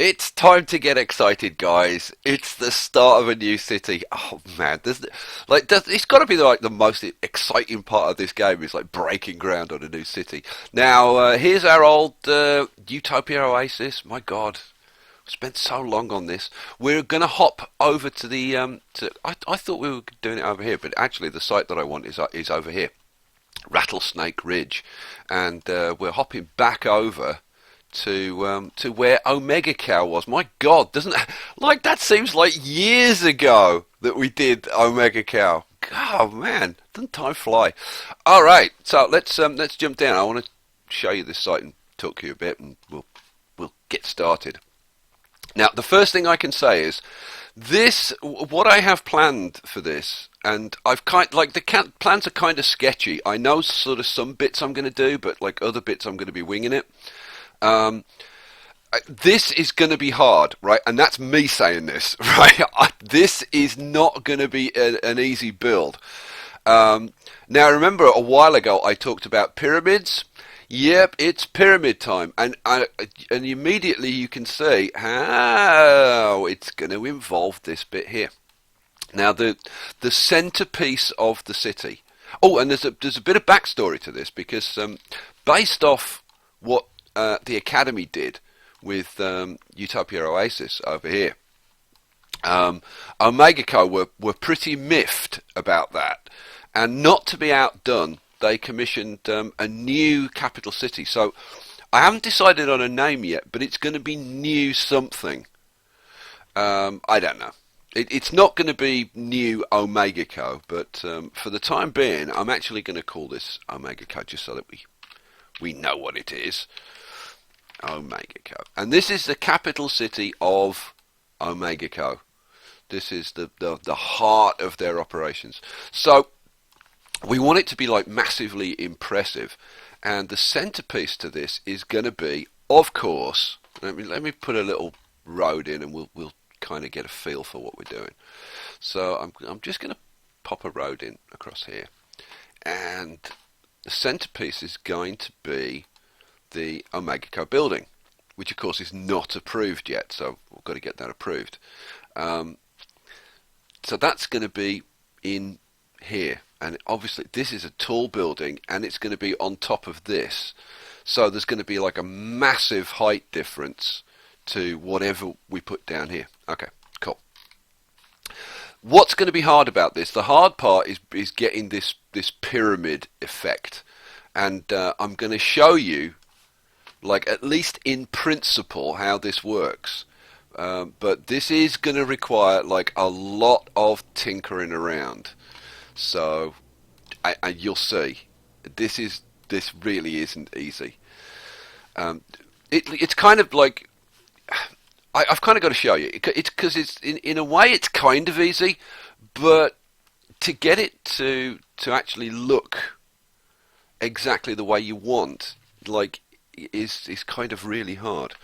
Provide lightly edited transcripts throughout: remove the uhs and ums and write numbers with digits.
It's time to get excited, guys. It's the start of a new city. Oh man, it's got to be like the most exciting part of this game is like breaking ground on a new city. Now, here's our old Utopia Oasis. My God, spent so long on this. We're gonna hop over to the I thought we were doing it over here, but actually the site that I want is over here, Rattlesnake Ridge, and we're hopping back over to where OmegaCo was. My God, doesn't like that seems like years ago that we did OmegaCo. God, man, doesn't time fly? All right, so let's jump down. I want to show you this site and talk to you a bit, and we'll get started. Now, the first thing I can say is this: what I have planned for this, and I've plans are kind of sketchy. I know sort of some bits I'm going to do, but like other bits I'm going to be winging it. Um, this is going to be hard, right? And that's me saying this, right? This is not going to be an easy build. Now, remember a while ago I talked about pyramids. Yep, it's pyramid time, and immediately you can see how it's going to involve this bit here. Now, the centerpiece of the city. Oh, and there's a bit of backstory to this because based off what the Academy did with Utopia Oasis over here, OmegaCo were pretty miffed about that, and not to be outdone, they commissioned a new capital city. So I haven't decided on a name yet, but it's going to be new something. I don't know. It's not going to be new OmegaCo, but for the time being, I'm actually going to call this OmegaCo just so that we know what it is. OmegaCo. And this is the capital city of OmegaCo. This is the heart of their operations. So we want it to be like massively impressive, and the centerpiece to this is going to be, of course, let me put a little road in, and we'll kind of get a feel for what we're doing. So I'm just going to pop a road in across here, and the centerpiece is going to be the OmegaCo building, which of course is not approved yet, so we've got to get that approved. So that's going to be in here, and obviously this is a tall building, and it's going to be on top of this, so there's going to be like a massive height difference to whatever we put down here. Okay, cool. What's going to be hard about this? The hard part is getting this pyramid effect, and I'm going to show you, like, at least in principle, how this works. But this is going to require like a lot of tinkering around. So you'll see, this really isn't easy. It's kind of like I've kind of got to show you. It's because it's in a way it's kind of easy, but to get it to actually look exactly the way you want, like, is kind of really hard.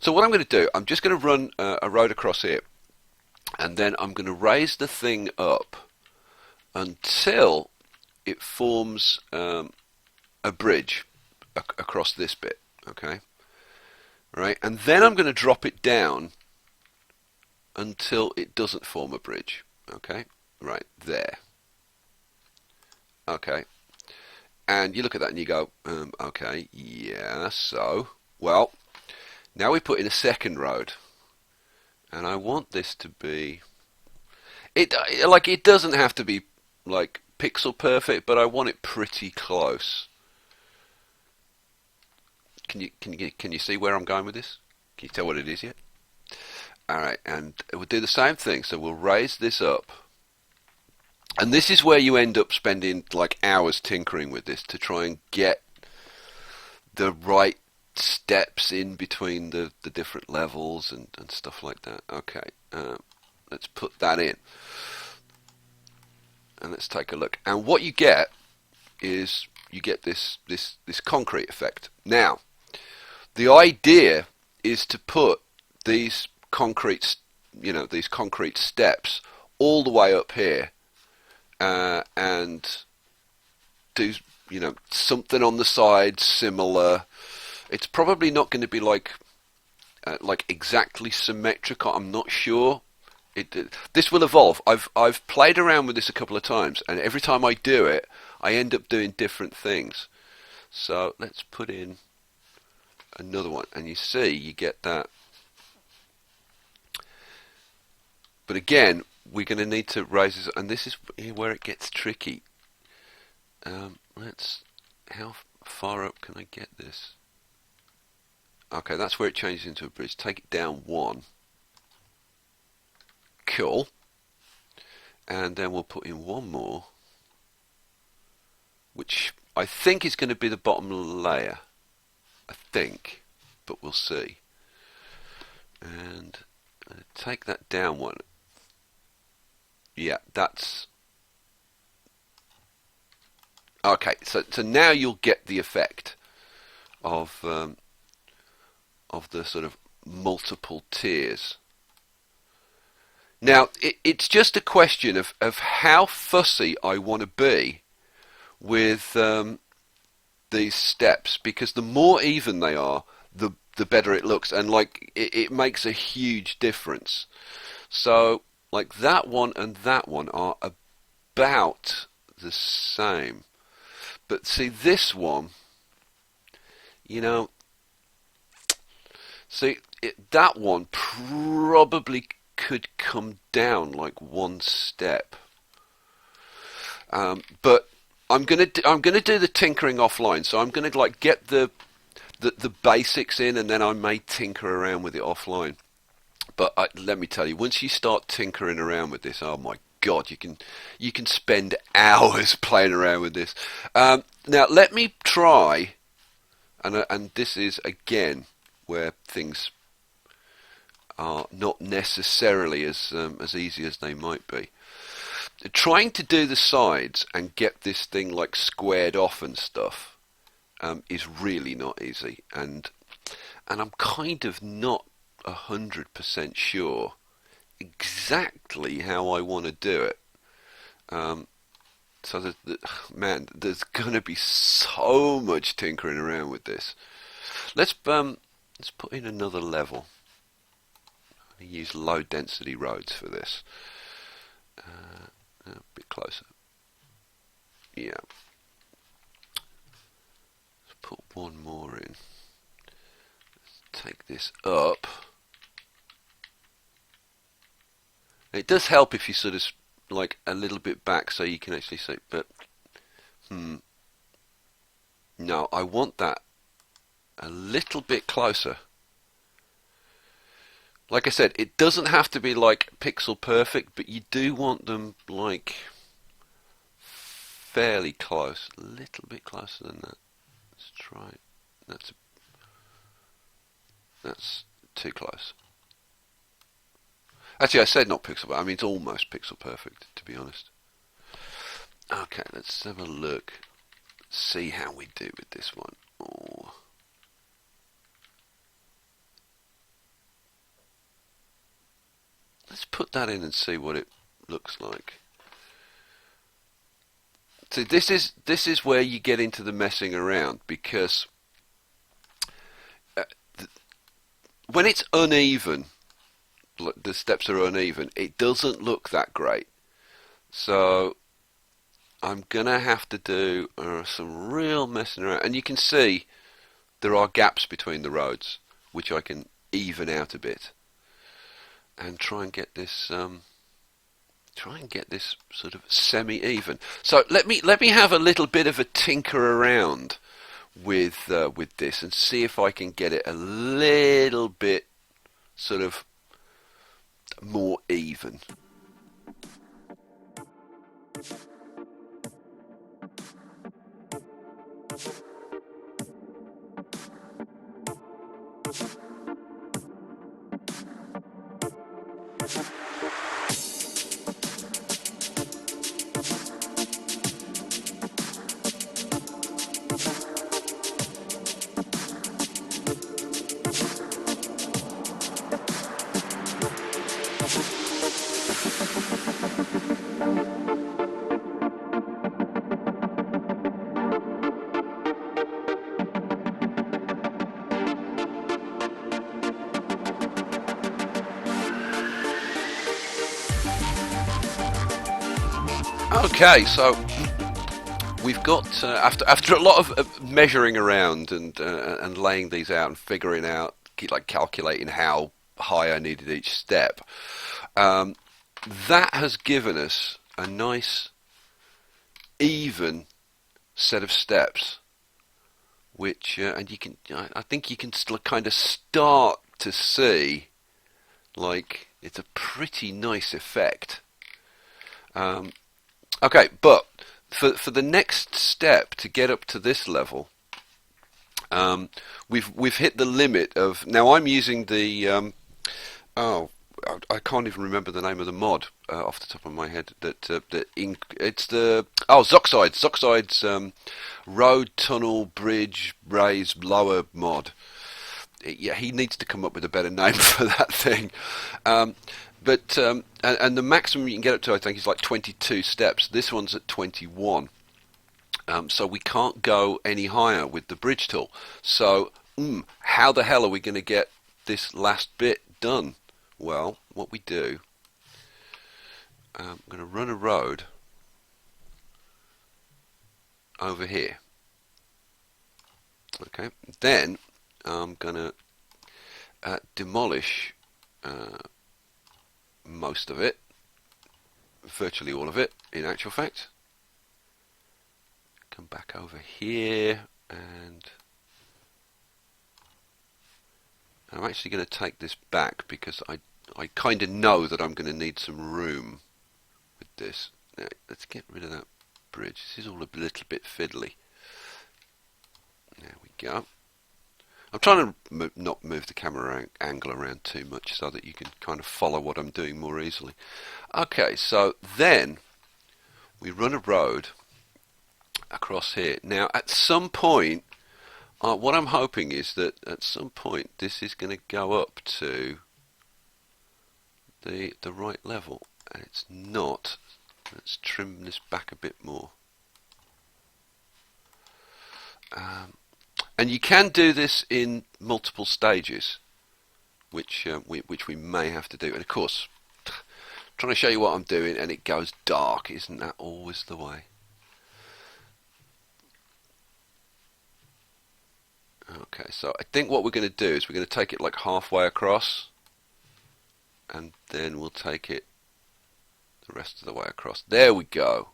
So what I'm going to do, I'm just going to run a road across here, and then I'm going to raise the thing up until it forms a bridge across this bit. Okay, right, and then I'm going to drop it down until it doesn't form a bridge. Okay, right there. Okay. And you look at that and you go, okay, yeah, so, well, now we put in a second road, and I want this to be, it doesn't have to be like pixel perfect, but I want it pretty close. Can you see where I'm going with this? Can you tell what it is yet? All right, and we'll do the same thing. So we'll raise this up. And this is where you end up spending like hours tinkering with this to try and get the right steps in between the different levels and stuff like that. Okay, let's put that in. And let's take a look. And what you get is you get this concrete effect. Now, the idea is to put these concrete steps all the way up here. And do something on the side similar. It's probably not going to be like like exactly symmetrical. I'm not sure. This will evolve. I've played around with this a couple of times, and every time I do it, I end up doing different things. So let's put in another one, and you see you get that. But again, we're going to need to raise this, and this is where it gets tricky. How far up can I get this? Okay, that's where it changes into a bridge. Take it down one. Cool. And then we'll put in one more, which I think is going to be the bottom layer. I think, but we'll see. And take that down one. Yeah, that's okay. So now you'll get the effect of the sort of multiple tiers. Now, it's just a question of how fussy I want to be with these steps, because the more even they are, the better it looks, and like it makes a huge difference. So, like that one and that one are about the same. But see, this one, you know, see, that one probably could come down like one step, but I'm gonna do the tinkering offline. So I'm gonna like get the basics in, and then I may tinker around with it offline. But let me tell you, once you start tinkering around with this, oh my God, you can spend hours playing around with this. Now let me try, and this is again where things are not necessarily as easy as they might be. Trying to do the sides and get this thing like squared off and stuff is really not easy, and I'm kind of not 100% sure exactly how I want to do it. So man, there's gonna be so much tinkering around with this. Let's put in another level. Use low density roads for this. A bit closer. Yeah. Let's put one more in. Let's take this up. It does help if you sort of like a little bit back so you can actually see, but no, I want that a little bit closer. Like I said, it doesn't have to be like pixel perfect, but you do want them like fairly close, a little bit closer than that. Let's try it. That's too close. Actually, I said not pixel, but I mean it's almost pixel perfect, to be honest. Okay, let's have a look, see how we do with this one. Oh. Let's put that in and see what it looks like. So this is where you get into the messing around, because when it's uneven, the steps are uneven, it doesn't look that great. So I'm gonna have to do some real messing around, and you can see there are gaps between the roads, which I can even out a bit. And try and get this sort of semi-even. So let me have a little bit of a tinker around with this and see if I can get it a little bit sort of more even. Okay, so we've got after a lot of measuring around and laying these out and figuring out, like calculating how high I needed each step. Um, that has given us a nice even set of steps, which and you can, I think you can still kind of start to see, like, it's a pretty nice effect. Okay, but for the next step to get up to this level, we've hit the limit of. Now I'm using the oh, I can't even remember the name of the mod off the top of my head. It's the Zoxide's road, tunnel, bridge, raise, lower mod. Yeah, he needs to come up with a better name for that thing. And the maximum you can get up to, I think, is like 22 steps. This one's at 21. So we can't go any higher with the bridge tool. So how the hell are we going to get this last bit done? Well, what we do, I'm going to run a road over here. Okay, then I'm going to demolish most of it, virtually all of it, in actual fact. Come back over here, and I'm actually going to take this back because I kind of know that I'm going to need some room with this. Now, let's get rid of that bridge. This is all a little bit fiddly. There we go. I'm trying to not move the camera angle around too much so that you can kind of follow what I'm doing more easily. Okay, so then we run a road across here. Now, at some point, what I'm hoping is that at some point this is going to go up to the right level, and it's not. Let's trim this back a bit more. And you can do this in multiple stages, which we may have to do. And of course, I'm trying to show you what I'm doing, and it goes dark. Isn't that always the way? Okay, so I think what we're going to do is we're going to take it like halfway across, and then we'll take it the rest of the way across. There we go.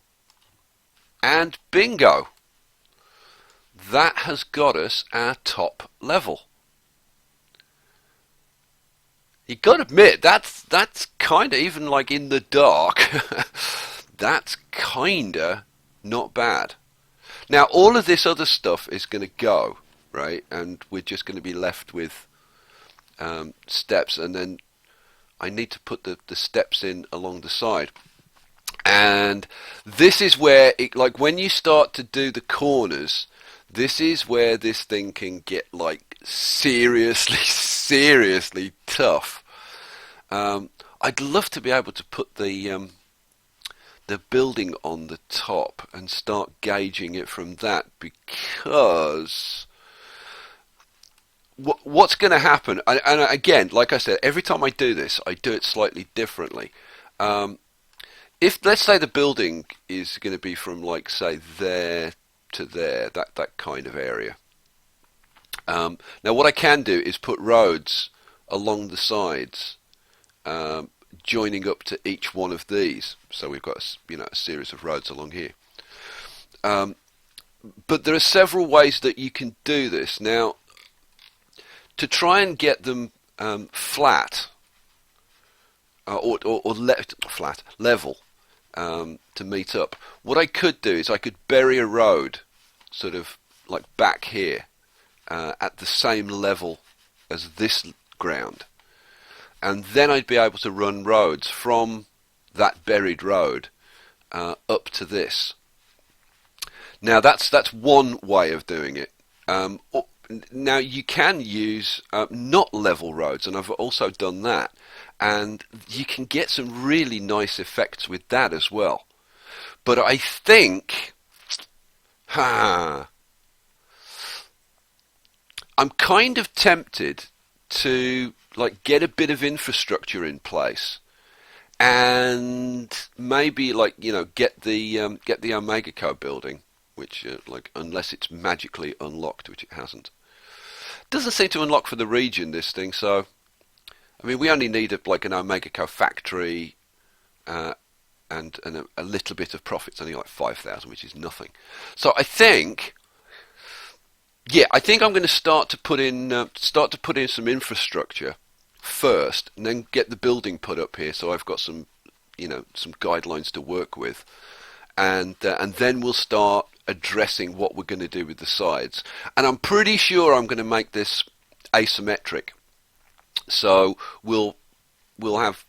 And bingo! That has got us our top level. You got to admit, that's kind of, even like in the dark, that's kind of not bad. Now, all of this other stuff is going to go, right? And we're just going to be left with steps, and then I need to put the steps in along the side. And this is where, like when you start to do the corners, this is where this thing can get like seriously tough. I'd love to be able to put the building on the top and start gauging it from that, because what's going to happen, and again, like I said, every time I do this, I do it slightly differently. If, let's say, the building is going to be from, like, say, there to there, that kind of area. Now, what I can do is put roads along the sides, joining up to each one of these. So we've got a series of roads along here. But there are several ways that you can do this. Now, to try and get them flat, or flat, level, to meet up, what I could do is I could bury a road sort of like back here at the same level as this ground, and then I'd be able to run roads from that buried road up to this. Now that's one way of doing it. Now you can use not level roads, and I've also done that, and you can get some really nice effects with that as well. But I think, I'm kind of tempted to like get a bit of infrastructure in place and maybe like get the OmegaCo building, which like unless it's magically unlocked, which it hasn't. Doesn't seem to unlock for the region this thing. So I mean, we only need like an OmegaCo factory uh, and a little bit of profits, only like 5,000, which is nothing. So I think. Yeah, I think I'm going to start to put in some infrastructure first, and then get the building put up here. So I've got some, some guidelines to work with, and then we'll start addressing what we're going to do with the sides. And I'm pretty sure I'm going to make this asymmetric. So we'll have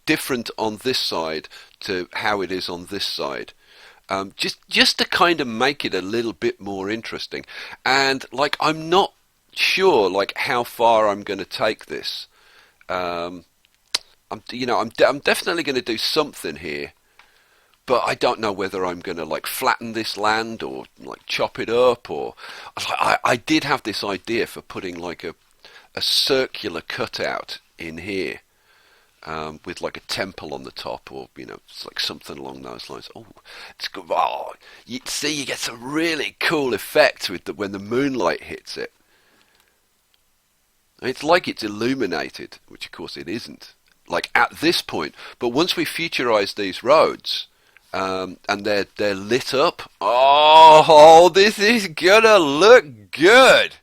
different on this side to how it is on this side. Just to kind of make it a little bit more interesting, and like I'm not sure like how far I'm going to take this. I'm definitely going to do something here, but I don't know whether I'm going to like flatten this land or like chop it up, or I did have this idea for putting like a circular cutout in here. With like a temple on the top, or it's like something along those lines. Oh, it's good. Oh, you see, you get some really cool effects with when the moonlight hits it. It's like it's illuminated, which of course it isn't. Like at this point, but once we futurize these roads, and they're lit up. Oh, this is gonna look good.